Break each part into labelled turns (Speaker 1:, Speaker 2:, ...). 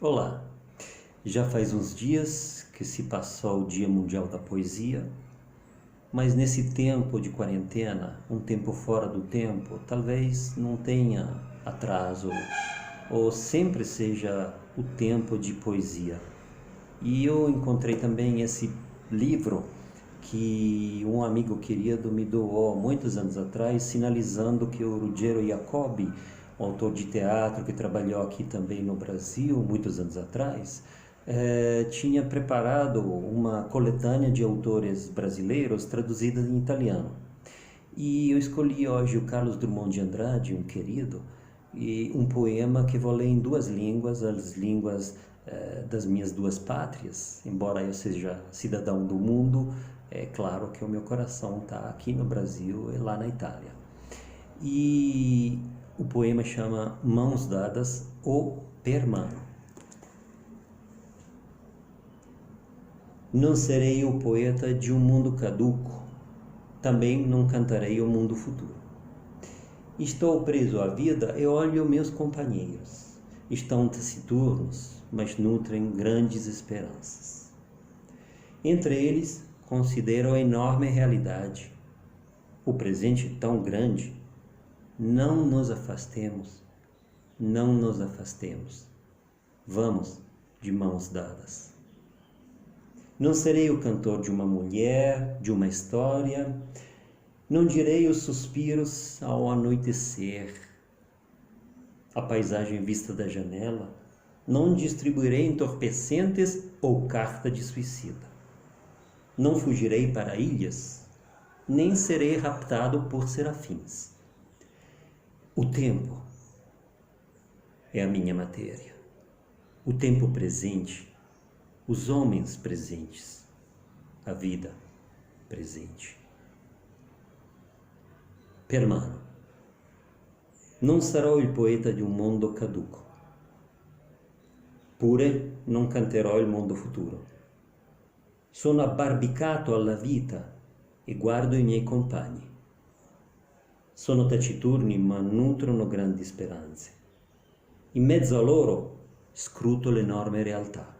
Speaker 1: Olá, já faz uns dias que se passou o Dia Mundial da Poesia, mas nesse tempo de quarentena, um tempo fora do tempo, talvez não tenha atraso ou sempre seja o tempo de poesia. E eu encontrei também esse livro que um amigo querido me doou muitos anos atrás, sinalizando que o Ruggiero Jacobi, um autor de teatro que trabalhou aqui também no Brasil muitos anos atrás, tinha preparado uma coletânea de autores brasileiros traduzidas em italiano. E eu escolhi hoje o Carlos Drummond de Andrade, um querido, e um poema que vou ler em duas línguas, as línguas das minhas duas pátrias. Embora eu seja cidadão do mundo, é claro que o meu coração está aqui no Brasil e lá na Itália. E o poema chama Mãos Dadas ou Per Mano. Não serei o poeta de um mundo caduco, também não cantarei o mundo futuro. Estou preso à vida e olho meus companheiros. Estão taciturnos, mas nutrem grandes esperanças. Entre eles, considero a enorme realidade. O presente tão grande. Não nos afastemos, não nos afastemos. Vamos de mãos dadas. Não serei o cantor de uma mulher, de uma história. Não direi os suspiros ao anoitecer, a paisagem vista da janela. Não distribuirei entorpecentes ou carta de suicida. Não fugirei para ilhas, nem serei raptado por serafins. O tempo é a minha matéria. O tempo presente, os homens presentes, a vida presente. Per Mano. Non sarò il poeta di un mondo caduco, pure non canterò il mondo futuro. Sono abbarbicato alla vita e guardo i miei compagni. Sono taciturni ma nutrono grandi speranze. In mezzo a loro scruto l'enorme realtà.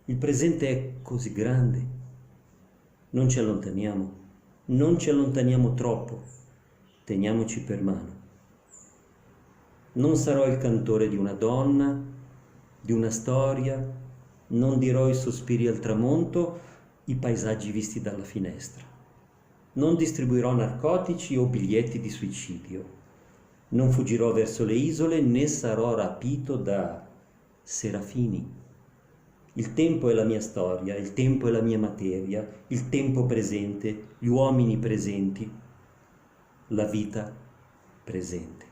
Speaker 1: Il presente è così grande. Non ci allontaniamo troppo. Teniamoci per mano. Non sarò il cantore di una donna, di una storia, non dirò i sospiri al tramonto, i paesaggi visti dalla finestra. Non distribuirò narcotici o biglietti di suicidio. Non fuggirò verso le isole né sarò rapito da serafini. Il tempo è la mia storia, il tempo è la mia materia, il tempo presente, gli uomini presenti, la vita presente.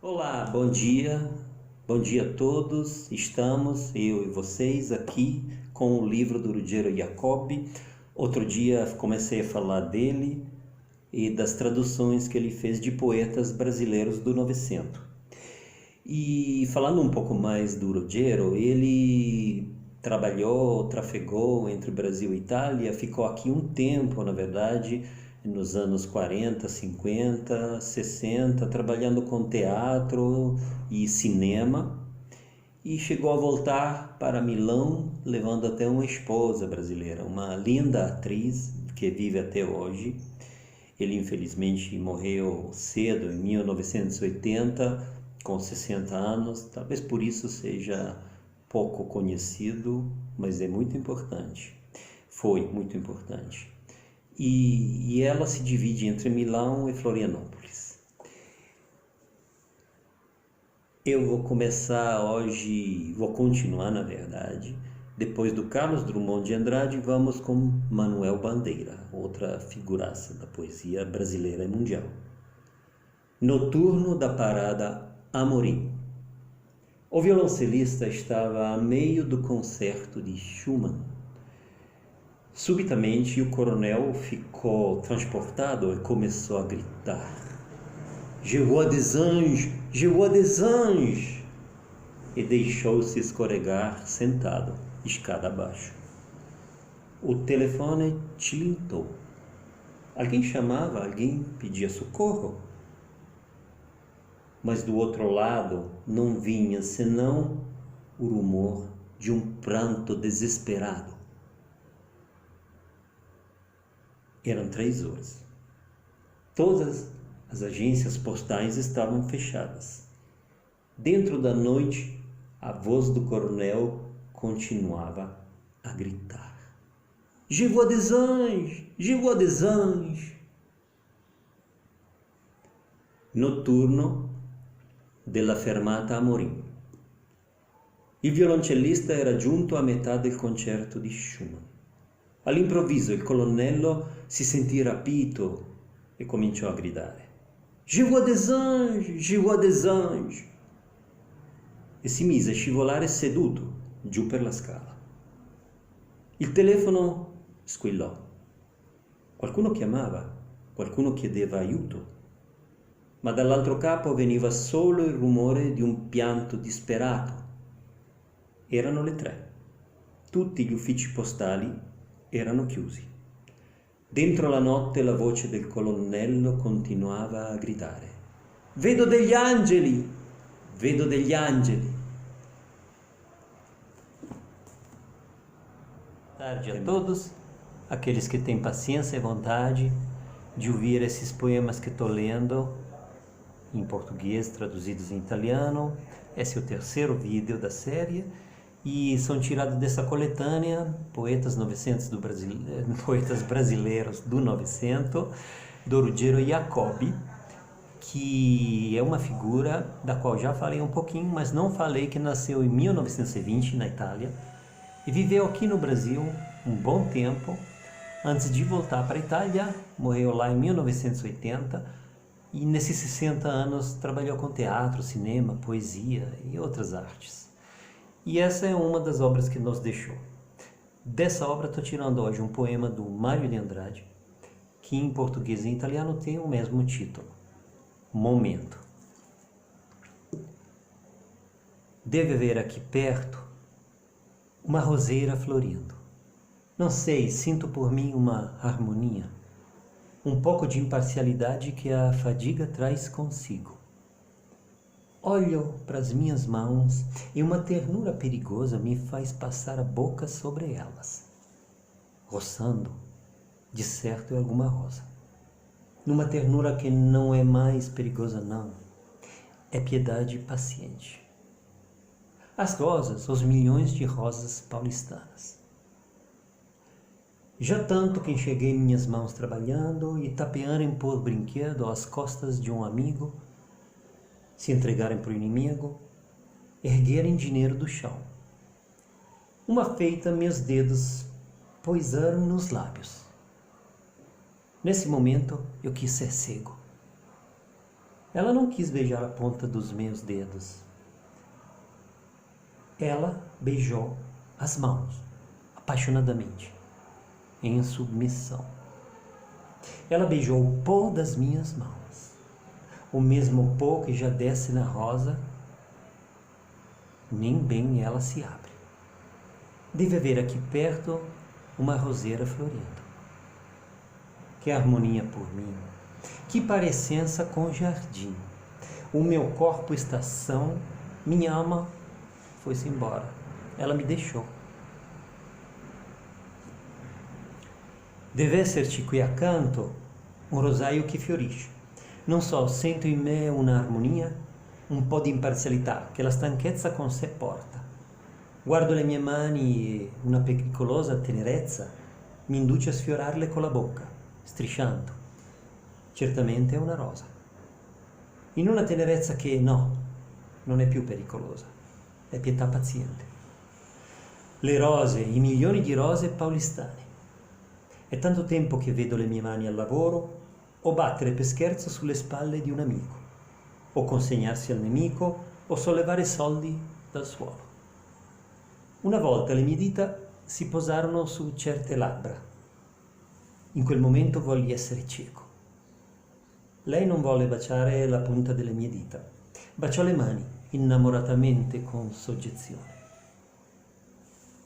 Speaker 1: Olá, bom dia a todos. Estamos, eu e vocês, aqui com o livro do Ruggiero Jacobi. Outro dia comecei a falar dele e das traduções que ele fez de poetas brasileiros do Novecento. E falando um pouco mais do Ruggiero, ele trafegou entre Brasil e Itália, ficou aqui um tempo, na verdade, nos anos 40, 50, 60, trabalhando com teatro e cinema, e chegou a voltar para Milão, levando até uma esposa brasileira, uma linda atriz que vive até hoje. Ele infelizmente morreu cedo, em 1980, com 60 anos, talvez por isso seja pouco conhecido, mas é muito importante, foi muito importante. E ela se divide entre Milão e Florianópolis. Eu vou começar hoje, vou continuar na verdade, depois do Carlos Drummond de Andrade, vamos com Manuel Bandeira, outra figuraça da poesia brasileira e mundial. Noturno da Parada Amorim. O violoncelista estava a meio do concerto de Schumann. Subitamente, o coronel ficou transportado e começou a gritar: Je vois des anges! Je vois des anges! E deixou-se escorregar sentado, escada abaixo. O telefone tilintou. Alguém chamava, alguém pedia socorro. mas do outro lado não vinha senão o rumor de um pranto desesperado. Eram 3 horas. Todas as agências postais estavam fechadas. Dentro da noite, a voz do coronel continuava a gritar: Je vois des anges! Je vois des anges! Noturno della fermata Amorim. Il violoncellista era giunto a metà del concerto di Schumann. All'improvviso il colonnello si sentì rapito e cominciò a gridare: Je vois des anges! Je vois des anges! E si mise a scivolare seduto giù per la scala. Il telefono squillò. Qualcuno chiamava, qualcuno chiedeva aiuto, ma dall'altro capo veniva solo il rumore di un pianto disperato. Erano le 3. Tutti gli uffici postali erano chiusi. Dentro la notte la voce del colonnello continuava a gridare: Vedo degli angeli! Vedo degli angeli! Boa tarde a todos, aqueles que têm paciência e vontade de ouvir esses poemas que estou lendo em português, traduzidos em italiano. Esse é o 3º vídeo da série e são tirados dessa coletânea Poetas Brasileiros do 900, do Ruggero Jacobi, que é uma figura da qual já falei um pouquinho, mas não falei que nasceu em 1920 na Itália e viveu aqui no Brasil um bom tempo. Antes de voltar para a Itália, morreu lá em 1980 e nesses 60 anos trabalhou com teatro, cinema, poesia e outras artes. E essa é uma das obras que nos deixou. Dessa obra estou tirando hoje um poema do Mário de Andrade, que em português e em italiano tem o mesmo título, Momento. Deve haver aqui perto uma roseira florindo. Não sei, sinto por mim uma harmonia, um pouco de imparcialidade que a fadiga traz consigo. Olho para as minhas mãos e uma ternura perigosa me faz passar a boca sobre elas. Roçando, de certo é alguma rosa. Numa ternura que não é mais perigosa não, é piedade paciente. As rosas, os milhões de rosas paulistanas. Já tanto que enxerguei minhas mãos trabalhando e tapearem por brinquedo às costas de um amigo, se entregarem para o inimigo, erguerem dinheiro do chão. Uma feita meus dedos poisaram nos lábios. Nesse momento eu quis ser cego. Ela não quis beijar a ponta dos meus dedos. Ela beijou as mãos, apaixonadamente, em submissão. Ela beijou o pó das minhas mãos, o mesmo pó que já desce na rosa, nem bem ela se abre. Deve haver aqui perto uma roseira florindo. Que harmonia por mim, que parecença com jardim. O meu corpo estação, minha alma foi-se embora, ela me deixou. Deve esserci qui accanto un rosario che fiorisce. Non so, sento in me una armonia, un po' di imparzialità che la stanchezza con sé porta. Guardo le mie mani e una pericolosa tenerezza mi induce a sfiorarle con la bocca, strisciando. Certamente è una rosa. In una tenerezza che no, non è più pericolosa, è pietà paziente. Le rose, i milioni di rose paulistane. È tanto tempo che vedo le mie mani al lavoro o battere per scherzo sulle spalle di un amico, o consegnarsi al nemico o sollevare soldi dal suolo. Una volta le mie dita si posarono su certe labbra. In quel momento volli essere cieco. Lei non volle baciare la punta delle mie dita, baciò le mani innamoratamente con soggezione.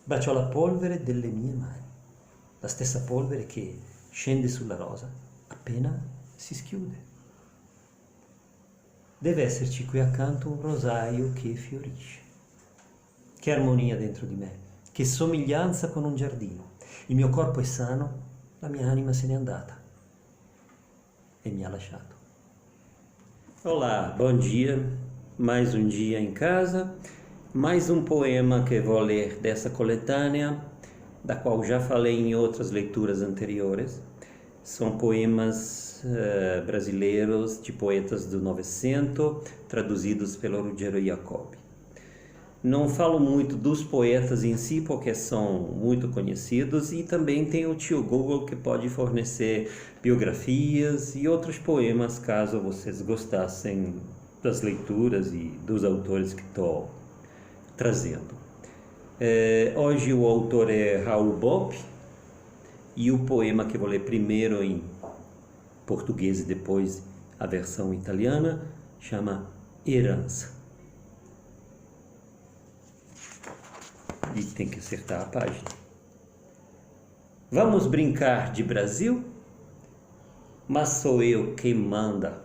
Speaker 1: Baciò la polvere delle mie mani, la stessa polvere che scende sulla rosa appena si schiude. deve esserci qui accanto un rosario che fiorisce. Che armonia dentro di me, che somiglianza con un giardino. Il mio corpo è sano, la mia anima se n'è andata e mi ha lasciato. Olá, bom dia. Mais um dia em casa, mais um poema que vou ler dessa coletânea, da qual já falei em outras leituras anteriores. São poemas brasileiros de poetas do Novecento, traduzidos pelo Ruggiero Jacobi. Não falo muito dos poetas em si, porque são muito conhecidos, e também tem o tio Google, que pode fornecer biografias e outros poemas, caso vocês gostassem das leituras e dos autores que estou trazendo. Hoje o autor é Raul Bopp, e o poema que vou ler primeiro em português e depois a versão italiana chama Herança. E tem que acertar a página. Vamos brincar de Brasil? Mas sou eu quem manda.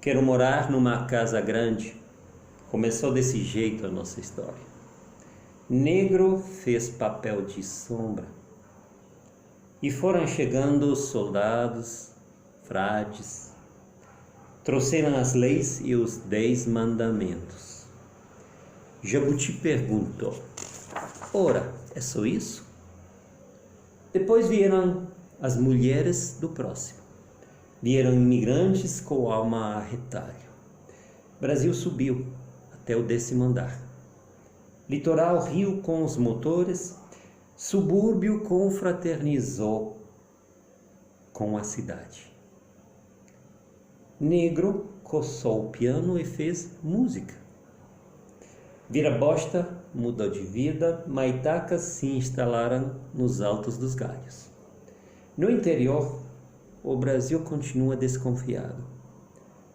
Speaker 1: Quero morar numa casa grande. Começou desse jeito a nossa história. Negro fez papel de sombra. E foram chegando soldados, frades. Trouxeram as leis e os 10 mandamentos. Jabuti perguntou: ora, é só isso? Depois vieram as mulheres do próximo. Vieram imigrantes com alma a retalho. Brasil subiu até o 10º andar. Litoral riu com os motores, subúrbio confraternizou com a cidade. Negro coçou o piano e fez música. Vira-bosta mudou de vida, maitacas se instalaram nos altos dos galhos. No interior, o Brasil continua desconfiado.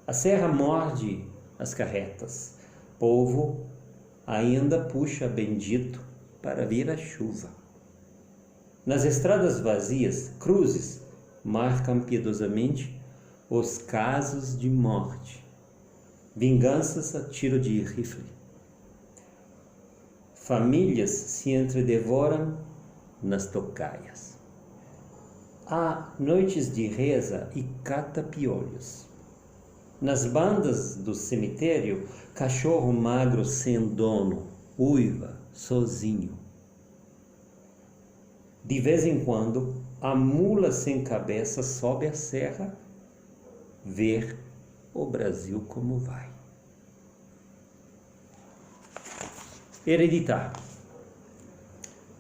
Speaker 1: A serra morde as carretas. Povo ainda puxa bendito para vir a chuva. Nas estradas vazias, cruzes marcam piedosamente os casos de morte. Vinganças a tiro de rifle. Famílias se entredevoram nas tocaias. Há noites de reza e cata-piolhos. Nas bandas do cemitério, cachorro magro sem dono, uiva, sozinho. De vez em quando, a mula sem cabeça sobe a serra ver o Brasil como vai. Eredità.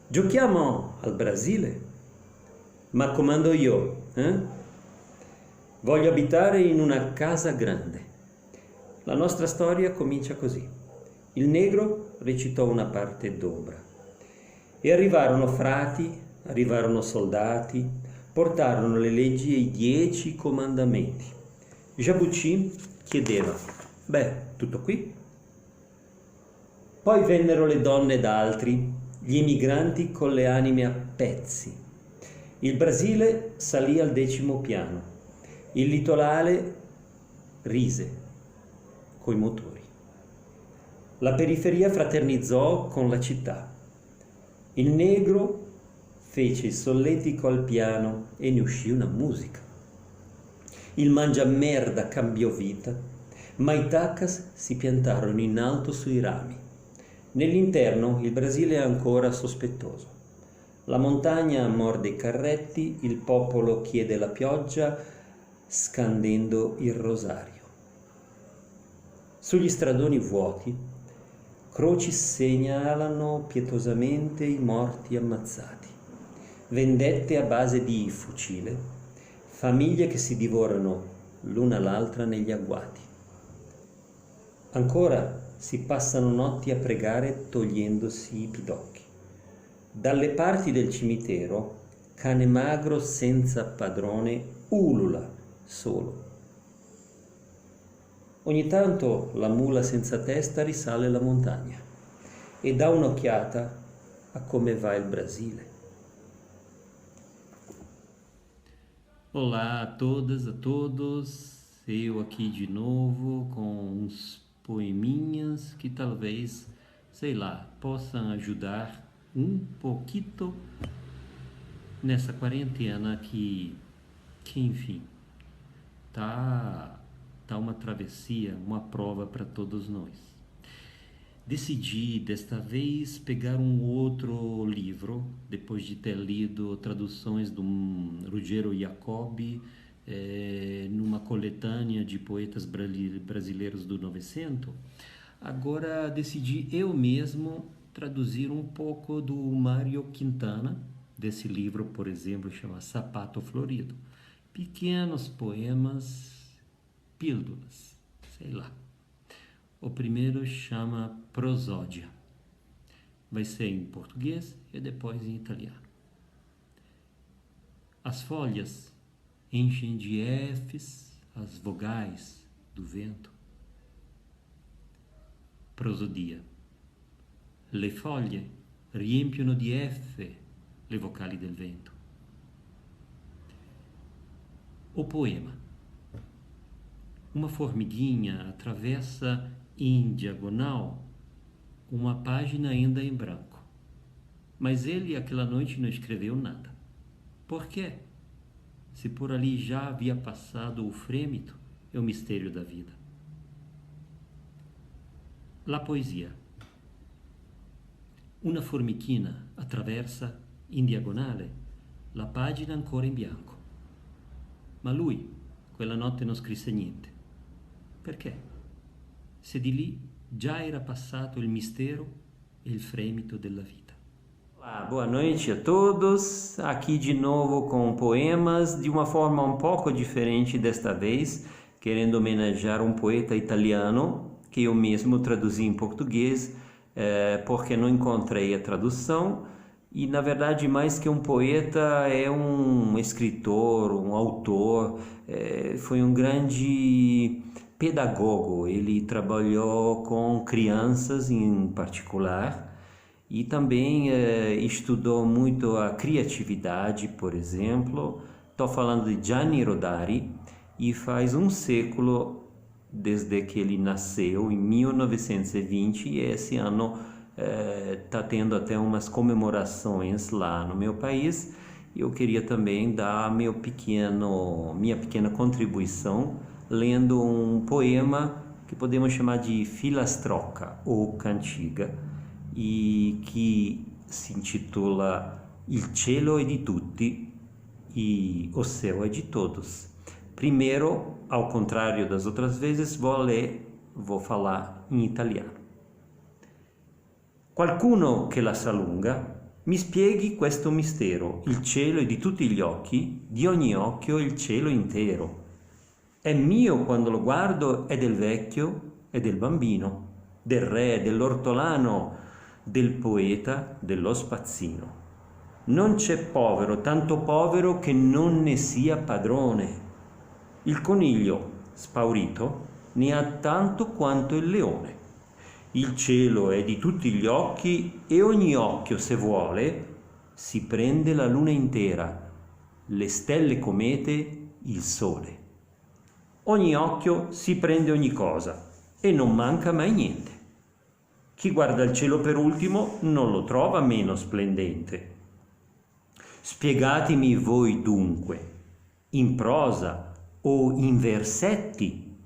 Speaker 1: Giochiamo al Brasile? Ma comando io, Voglio abitare in una casa grande. La nostra storia comincia così. Il negro recitò una parte d'opera. E arrivarono frati, arrivarono soldati, portarono le leggi e i 10 comandamenti. Jabuti chiedeva: beh, tutto qui? Poi vennero le donne d'altri, gli emigranti con le anime a pezzi. Il Brasile salì al 10º piano. Il litorale rise coi motori. La periferia fraternizzò con la città. Il negro fece il solletico al piano e ne uscì una musica. Il mangiamerda cambiò vita, ma i tacas si piantarono in alto sui rami. Nell'interno il Brasile è ancora sospettoso. La montagna morde i carretti, il popolo chiede la pioggia scandendo il rosario. Sugli stradoni vuoti, croci segnalano pietosamente i morti ammazzati. Vendette a base di fucile, famiglie che si divorano l'una l'altra negli agguati. Ancora si passano notti a pregare togliendosi i pidocchi. Dalle parti del cimitero, cane magro senza padrone ulula solo. Ogni tanto la mula senza testa risale la montagna e dà un'occhiata a come va il Brasile. Olá a todas, a todos. Eu aqui de novo com uns poeminhas que talvez, sei lá, possam ajudar um pouquinho nessa quarentena que enfim, tá uma travessia, uma prova para todos nós. Decidi desta vez pegar um outro livro, depois de ter lido traduções do Ruggiero Jacobi, numa coletânea de poetas brasileiros do 900. Agora decidi eu mesmo traduzir um pouco do Mário Quintana, desse livro, por exemplo, chama Sapato Florido. Pequenos poemas, pílulas, sei lá. O primeiro chama Prosódia. Vai ser em português e depois em italiano. As folhas enchem de Fs as vogais do vento. Prosodia. Le foglie riempiono di F le vocali del vento. O poema. Uma formiguinha atravessa em diagonal uma página ainda em branco. Mas ele aquela noite não escreveu nada. Por quê? Se por ali já havia passado o frêmito e o mistério da vida. La poesia. Una formichina attraversa in diagonale la pagina ancora in bianco. Ma lui quella notte non scrisse niente. Perché? Se di lì già era passato il mistero e il fremito della vita. Olá, boa noite a todos. Aqui de novo com poemas de uma forma um pouco diferente desta vez, querendo homenagear um poeta italiano que eu mesmo traduzi em português, porque não encontrei a tradução. E, na verdade, mais que um poeta, é um escritor, um autor, foi um grande pedagogo. Ele trabalhou com crianças em particular e também estudou muito a criatividade, por exemplo. Estou falando de Gianni Rodari e faz um século desde que ele nasceu, em 1920, e esse ano está tendo até umas comemorações lá no meu país. Eu queria também dar minha pequena contribuição lendo um poema que podemos chamar de filastrocca ou cantiga e que se intitula Il cielo è di tutti e o céu é de todos. Primeiro, ao contrário das outras vezes, vou falar em italiano. Qualcuno che la sa lunga mi spieghi questo mistero. Il cielo è di tutti gli occhi, di ogni occhio il cielo intero. È mio quando lo guardo, è del vecchio e del bambino, del re, dell'ortolano, del poeta, dello spazzino. Non c'è povero, tanto povero che non ne sia padrone. Il coniglio, spaurito, ne ha tanto quanto il leone. Il cielo è di tutti gli occhi e ogni occhio, se vuole, si prende la luna intera, le stelle comete, il sole. Ogni occhio si prende ogni cosa e non manca mai niente. Chi guarda il cielo per ultimo non lo trova meno splendente. Spiegatemi voi dunque, in prosa o in versetti,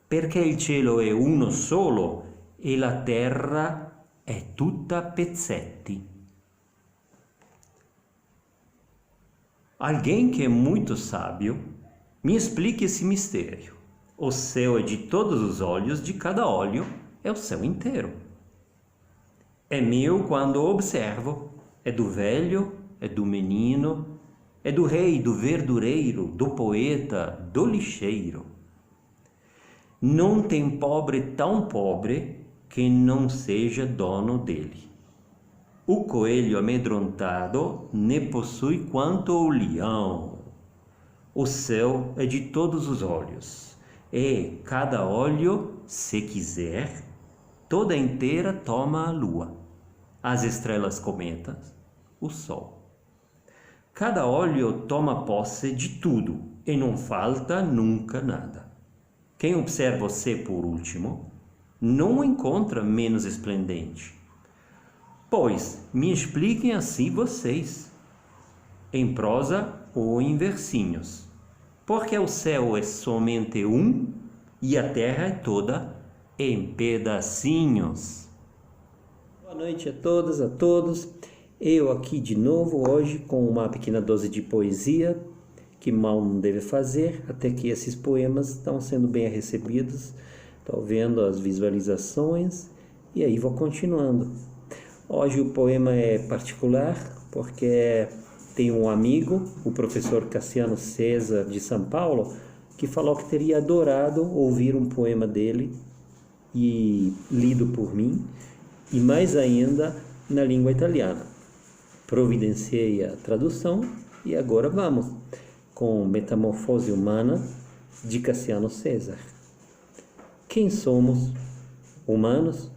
Speaker 1: perché il cielo è uno solo e la terra è tutta a pezzetti. Alguém que é muito sábio, me explique esse mistério. O céu é de todos os olhos, de cada olho é o céu inteiro. É meu quando observo, é do velho, é do menino, é do rei, do verdureiro, do poeta, do lixeiro. Não tem pobre tão pobre que não seja dono dele. O coelho amedrontado ne possui quanto o leão. O céu é de todos os olhos, e cada olho, se quiser, toda inteira toma a lua, as estrelas cometas, o sol. Cada olho toma posse de tudo, e não falta nunca nada. Quem observa você por último, não o encontra menos esplendente. Pois, me expliquem assim vocês, em prosa ou em versinhos. Porque o céu é somente um e a terra é toda em pedacinhos. Boa noite a todas, a todos. Eu aqui de novo hoje com uma pequena dose de poesia, que mal não deve fazer, até que esses poemas estão sendo bem recebidos. Estou vendo as visualizações e aí vou continuando. Hoje o poema é particular porque tem um amigo, o professor Cassiano César de São Paulo, que falou que teria adorado ouvir um poema dele e lido por mim, e mais ainda na língua italiana. Providenciei a tradução e agora vamos com Metamorfose Humana de Cassiano César. Quem somos? Humanos?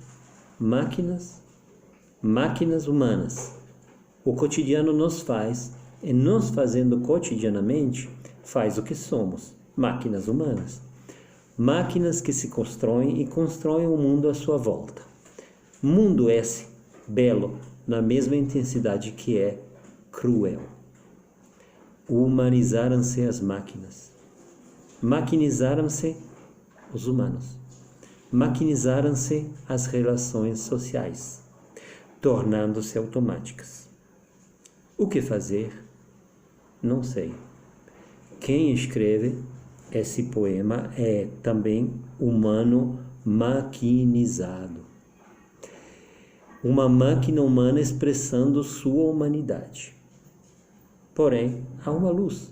Speaker 1: Máquinas? Máquinas humanas. O cotidiano nos faz, e nos fazendo cotidianamente, faz o que somos, máquinas humanas. Máquinas que se constroem e constroem o mundo à sua volta. Mundo esse, belo, na mesma intensidade que é cruel. Humanizaram-se as máquinas. Maquinizaram-se os humanos. Maquinizaram-se as relações sociais, tornando-se automáticas. O que fazer? Não sei. Quem escreve esse poema é também humano maquinizado. Uma máquina humana expressando sua humanidade. Porém, há uma luz.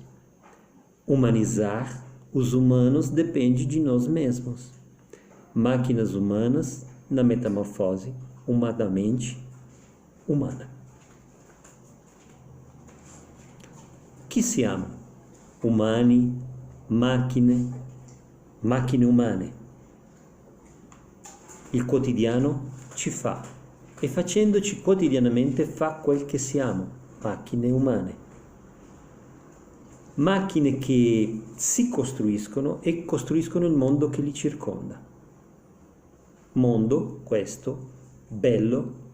Speaker 1: Humanizar os humanos depende de nós mesmos. Máquinas humanas na metamorfose humanamente humana. Chi siamo? Umani, macchine, macchine umane. Il quotidiano ci fa e facendoci quotidianamente fa quel che siamo, macchine umane. Macchine che si costruiscono e costruiscono il mondo che li circonda. Mondo, questo, bello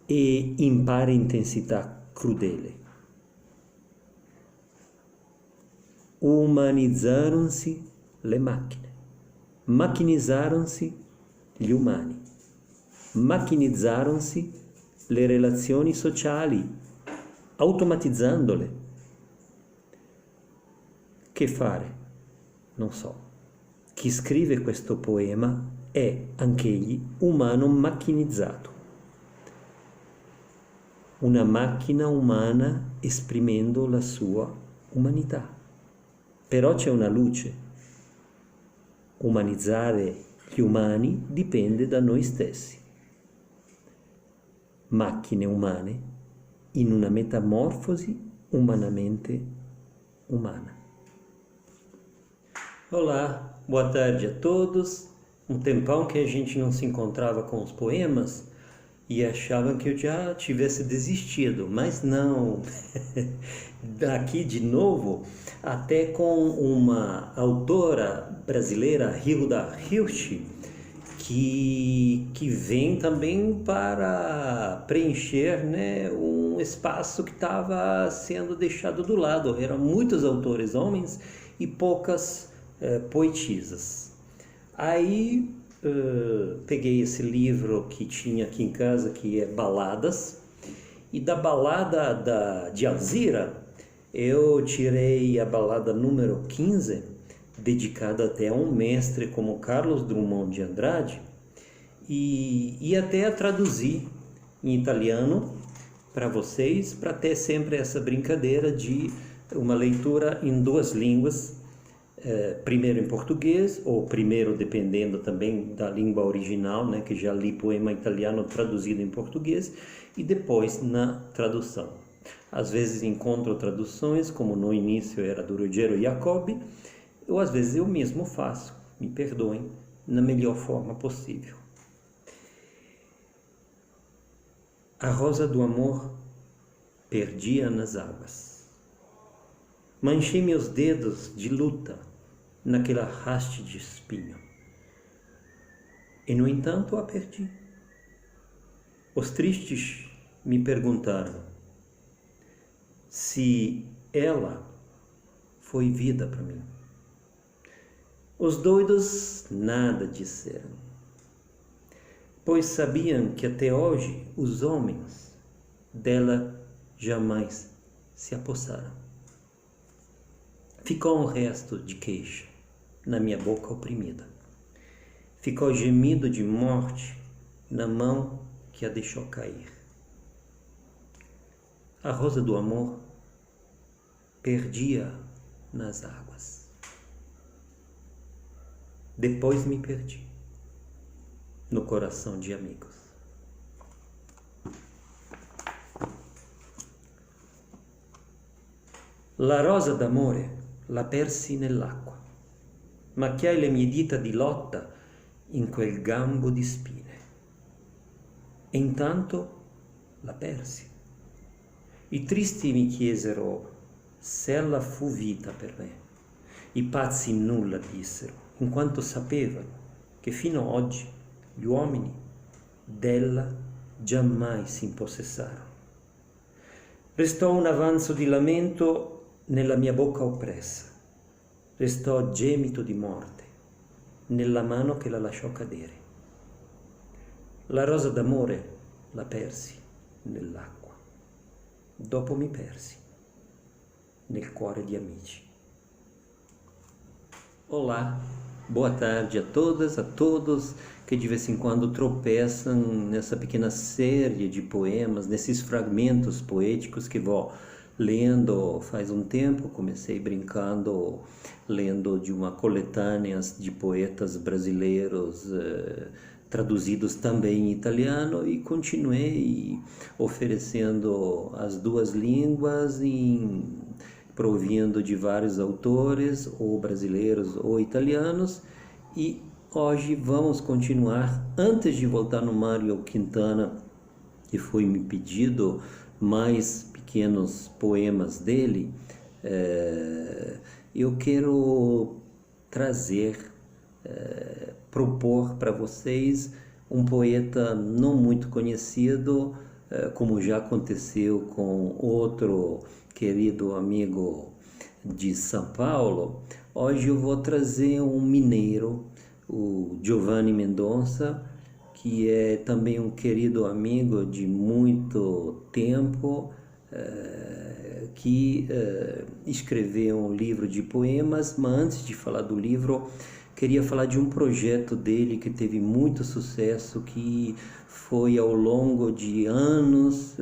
Speaker 1: e in pari intensità crudele. Umanizzarono-si le macchine, macchinizzarono-si gli umani, macchinizzarono-si le relazioni sociali, automatizzandole. Che fare? Non so. Chi scrive questo poema è anch'egli umano macchinizzato. Una macchina umana esprimendo la sua umanità. Però c'è una luce. Umanizzare gli umani dipende da noi stessi. Macchine umane in una metamorfosi umanamente umana. Olá, boa tarde a todos. Um tempão que a gente não se encontrava com os poemas e achavam que eu já tivesse desistido, mas não. Aqui de novo, até com uma autora brasileira, Hilda Hirsch, que vem também para preencher, né, um espaço que estava sendo deixado do lado. Eram muitos autores homens e poucas poetisas. Aí peguei esse livro que tinha aqui em casa, que é Baladas, e da balada de Alzira eu tirei a balada número 15, dedicada até a um mestre como Carlos Drummond de Andrade, e até a traduzir em italiano para vocês, para ter sempre essa brincadeira de uma leitura em duas línguas, primeiro em português, ou primeiro dependendo também da língua original, né, que já li poema italiano traduzido em português, e depois na tradução. Às vezes encontro traduções, como no início era do Ruggero Jacobi, ou às vezes eu mesmo faço, me perdoem, na melhor forma possível. A rosa do amor perdia nas águas. Manchei meus dedos de luta, naquela haste de espinho. E, no entanto, a perdi. Os tristes me perguntaram se ela foi vida para mim. Os doidos nada disseram, pois sabiam que até hoje os homens dela jamais se apossaram. Ficou um resto de queixa na minha boca oprimida. Ficou gemido de morte na mão que a deixou cair. A rosa do amor perdia nas águas. Depois me perdi no coração de amigos. La rosa d'amore la persi nell'acqua, macchiai le mie dita di lotta in quel gambo di spine. E intanto la persi. I tristi mi chiesero se ella fu vita per me. I pazzi nulla dissero, in quanto sapevano che fino ad oggi gli uomini della giammai si impossessarono. Restò un avanzo di lamento nella mia bocca oppressa, restò gemito di morte nella mano che la lasciò cadere. La rosa d'amore la persi nell'acqua, dopo mi persi nel cuore di amici. Olá, boa tarde a todas, a todos que de vez em quando tropeçam nessa pequena série de poemas, nesses fragmentos poéticos que vou lendo faz um tempo. Comecei brincando, lendo de uma coletânea de poetas brasileiros traduzidos também em italiano, e continuei oferecendo as duas línguas, provindo de vários autores, ou brasileiros ou italianos, e hoje vamos continuar. Antes de voltar no Mário Quintana, que foi me pedido mais pequenos poemas dele, eu quero trazer, propor para vocês um poeta não muito conhecido, como já aconteceu com outro querido amigo de São Paulo. Hoje eu vou trazer um mineiro, o Giovanni Mendonça, que é também um querido amigo de muito tempo, que escreveu um livro de poemas. Mas antes de falar do livro, queria falar de um projeto dele que teve muito sucesso, que foi ao longo de anos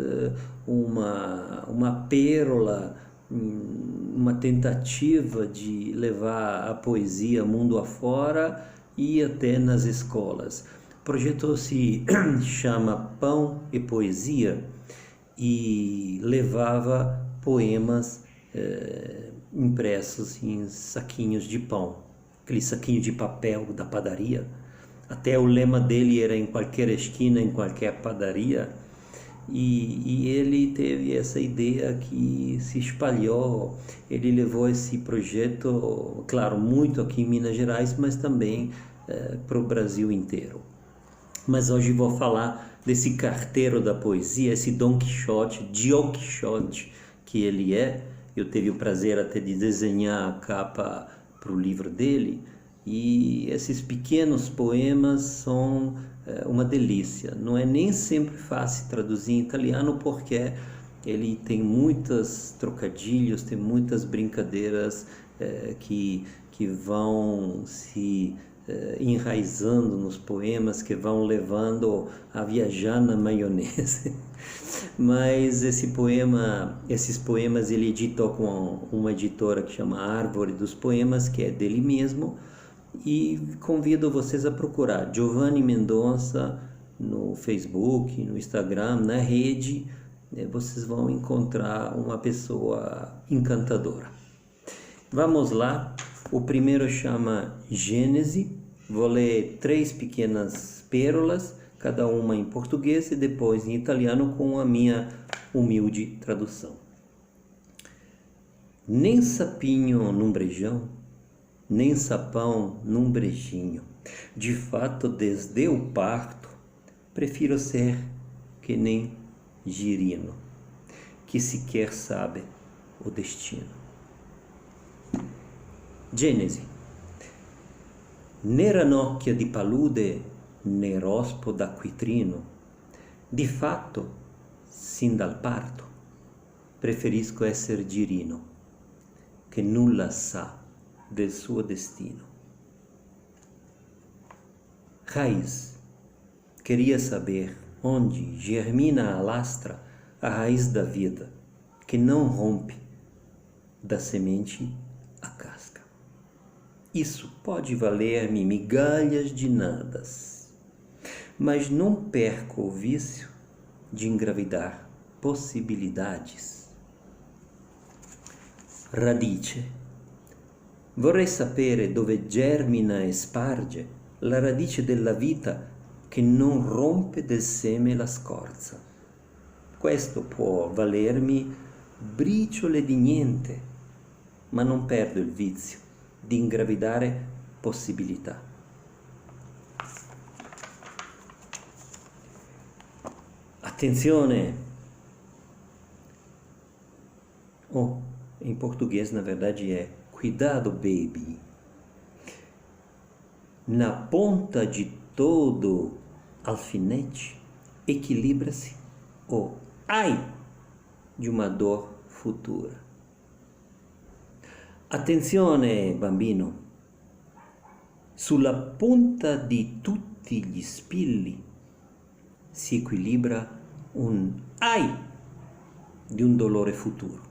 Speaker 1: uma pérola, uma tentativa de levar a poesia mundo afora e até nas escolas. O projeto se chama Pão e Poesia, e levava poemas impressos em saquinhos de pão, aquele saquinho de papel da padaria. Até o lema dele era em qualquer esquina, em qualquer padaria. E ele teve essa ideia que se espalhou. Ele levou esse projeto, claro, muito aqui em Minas Gerais, mas também para o Brasil inteiro. Mas hoje vou falar desse carteiro da poesia, esse Dom Quixote que ele é. Eu tive o prazer até de desenhar a capa para o livro dele, e esses pequenos poemas são uma delícia. Não é nem sempre fácil traduzir em italiano, porque ele tem muitos trocadilhos, tem muitas brincadeiras que vão se enraizando nos poemas, que vão levando a viajar na maionese. Mas esses poemas ele editou com uma editora que chama Árvore dos Poemas, que é dele mesmo, e convido vocês a procurar Giovanni Mendonça no Facebook, no Instagram, na rede. Vocês vão encontrar uma pessoa encantadora. Vamos lá. O primeiro chama Gênese. Vou ler 3 pequenas pérolas, cada uma em português e depois em italiano, com a minha humilde tradução. Nem sapinho num brejão, nem sapão num brejinho. De fato, desde o parto, prefiro ser que nem girino, que sequer sabe o destino. Gênesi. Né ranocchia di palude, né rospo d'acquitrino. Di fatto, sin dal parto, preferisco essere girino, che nulla sa del suo destino. Raiz. Queria saber onde germina a lastra, a raiz da vida, que não rompe da semente a casca. Isso pode valer-me migalhas de nadas, mas não perco o vício de engravidar possibilidades. Radice. Vorrei sapere dove germina e sparge la radice della vita che non rompe del seme la scorza. Questo può valermi briciole di niente, ma non perdo il vizio di ingravidare possibilità. Attenzione! Em português, na verdade, é cuidado, baby. Na ponta de todo alfinete equilibra-se o ai de uma dor futura. Attenzione, bambino! Sulla punta di tutti gli spilli si equilibra un ai di un dolore futuro.